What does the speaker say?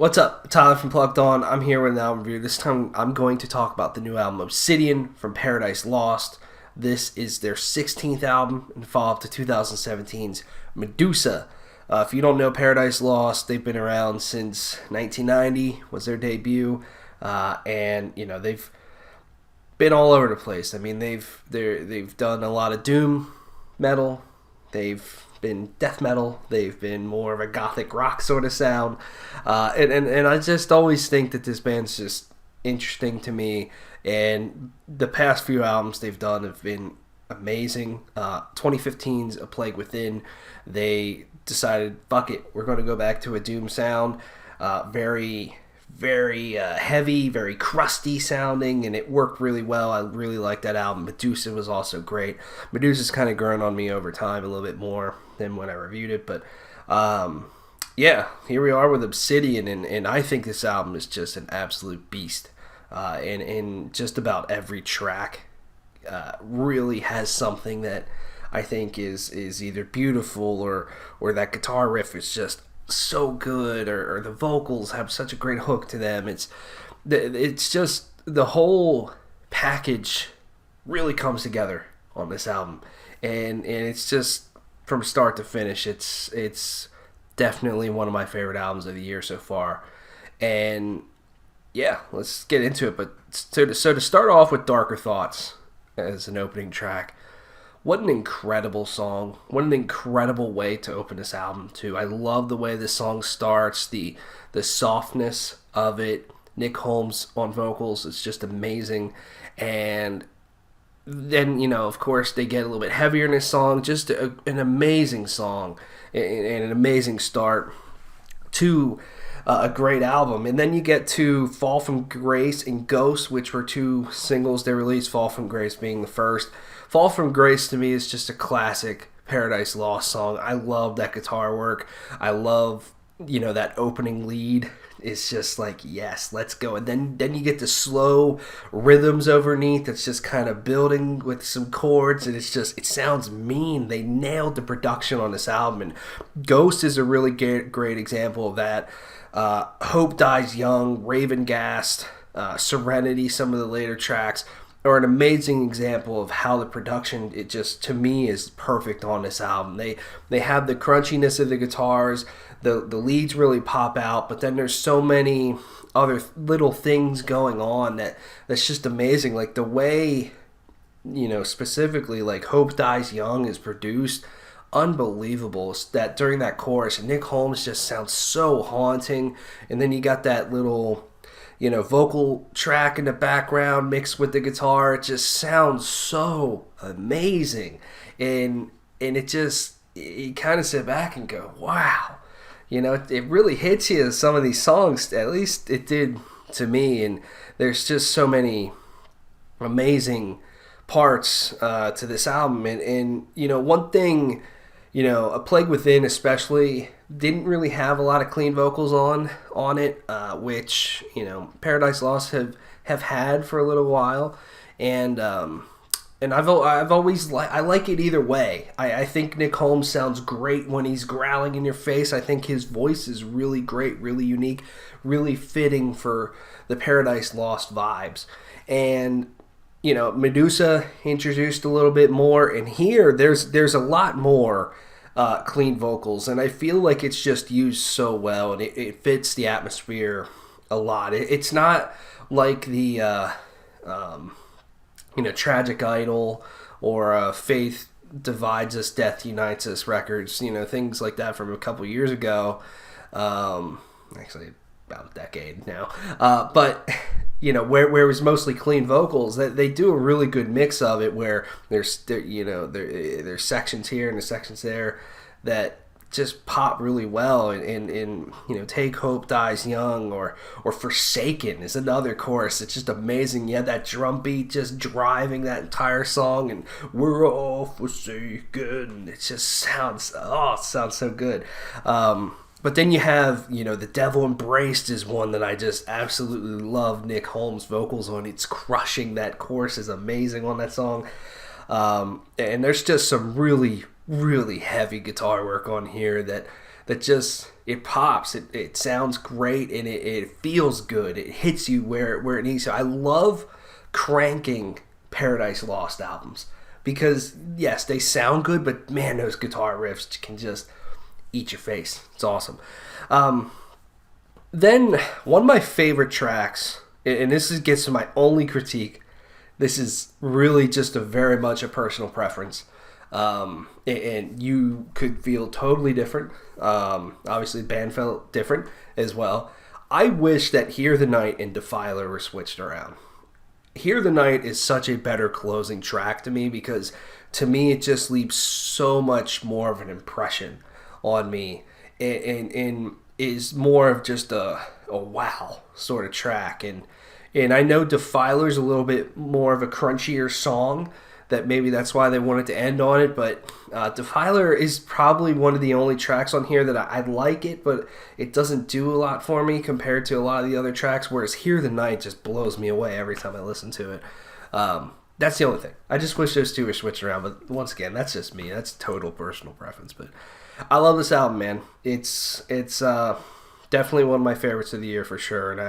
What's up? Tyler from Plugged On. I'm here with an album review. This time I'm going to talk about the new album Obsidian from Paradise Lost. This is their 16th album and follow-up to 2017's Medusa. If you don't know Paradise Lost, they've been around since 1990 was their debut, and they've been all over the place. I mean, they've done a lot of doom metal. They've been death metal. They've been more of a gothic rock sort of sound, and I just always think that this band's just interesting to me. And the past few albums they've done have been amazing. 2015's A Plague Within, they decided, fuck it, we're going to go back to a doom sound. Very heavy, very crusty sounding, and it worked really well. I really liked that album. Medusa was also great. Medusa's kind of grown on me over time a little bit more than when I reviewed it, but yeah, here we are with Obsidian, and I think this album is just an absolute beast. And just about every track really has something that I think is either beautiful or that guitar riff is just so good, or the vocals have such a great hook to them. It's just the whole package really comes together on this album, and it's just from start to finish. It's definitely one of my favorite albums of the year so far, and yeah, let's get into it. But so to start off with Darker Thoughts as an opening track. What an incredible song. What an incredible way to open this album, too. I love the way this song starts, the softness of it. Nick Holmes on vocals is just amazing. And then, of course, they get a little bit heavier in this song. Just an amazing song and an amazing start to a great album. And then you get to Fall from Grace and Ghost, which were two singles they released, Fall from Grace being the first. Fall from Grace to me is just a classic Paradise Lost song. I love that guitar work. I love, that opening lead. It's just like, yes, let's go. And then you get the slow rhythms underneath. It's just kind of building with some chords, and it sounds mean. They nailed the production on this album, and Ghost is a really great example of that. Hope Dies Young, Raven Gast, Serenity, some of the later tracks are an amazing example of how the production, it just, to me, is perfect on this album. They have the crunchiness of the guitars, the leads really pop out, but then there's so many other little things going on that's just amazing. Like the way, specifically like Hope Dies Young is produced, unbelievable. That during that chorus, Nick Holmes just sounds so haunting, and then you got that little vocal track in the background mixed with the guitar. It just sounds so amazing, and you kind of sit back and go, wow, it really hits you. Some of these songs, at least it did to me, and there's just so many amazing parts to this album, and one thing, A Plague Within especially didn't really have a lot of clean vocals on it, which Paradise Lost have had for a little while, and I've always I like it either way. I think Nick Holmes sounds great when he's growling in your face. I think his voice is really great, really unique, really fitting for the Paradise Lost vibes, and Medusa introduced a little bit more, and here there's a lot more clean vocals, and I feel like it's just used so well, and it fits the atmosphere a lot. It's not like the Tragic Idol or Faith Divides Us, Death Unites Us records, things like that from a couple years ago. Actually, about a decade now. But where it was mostly clean vocals, they do a really good mix of it, where there's sections here and there's sections there that just pop really well, and Take Hope Dies Young or Forsaken is another chorus. It's just amazing. You have that drum beat just driving that entire song, and we're all forsaken. It just sounds so good. But then you have, The Devil Embraced is one that I just absolutely love Nick Holmes' vocals on. It's crushing. That chorus is amazing on that song. And there's just some really, really heavy guitar work on here that that just it pops. It sounds great and it feels good. It hits you where it needs to. I love cranking Paradise Lost albums because yes, they sound good, but man, those guitar riffs can just eat your face. It's awesome. Then one of my favorite tracks, and gets to my only critique. This is really just very much a personal preference. And you could feel totally different. Obviously, the band felt different as well. I wish that Hear the Night and Defiler were switched around. Hear the Night is such a better closing track to me because to me it just leaves so much more of an impression on me and is more of just a wow sort of track. And I know Defiler's a little bit more of a crunchier song, that maybe that's why they wanted to end on it, but Defiler is probably one of the only tracks on here that I like it, but it doesn't do a lot for me compared to a lot of the other tracks, whereas Hear the Night just blows me away every time I listen to it. That's the only thing. I just wish those two were switched around, but once again, that's just me. That's total personal preference, but I love this album, man. It's definitely one of my favorites of the year for sure, and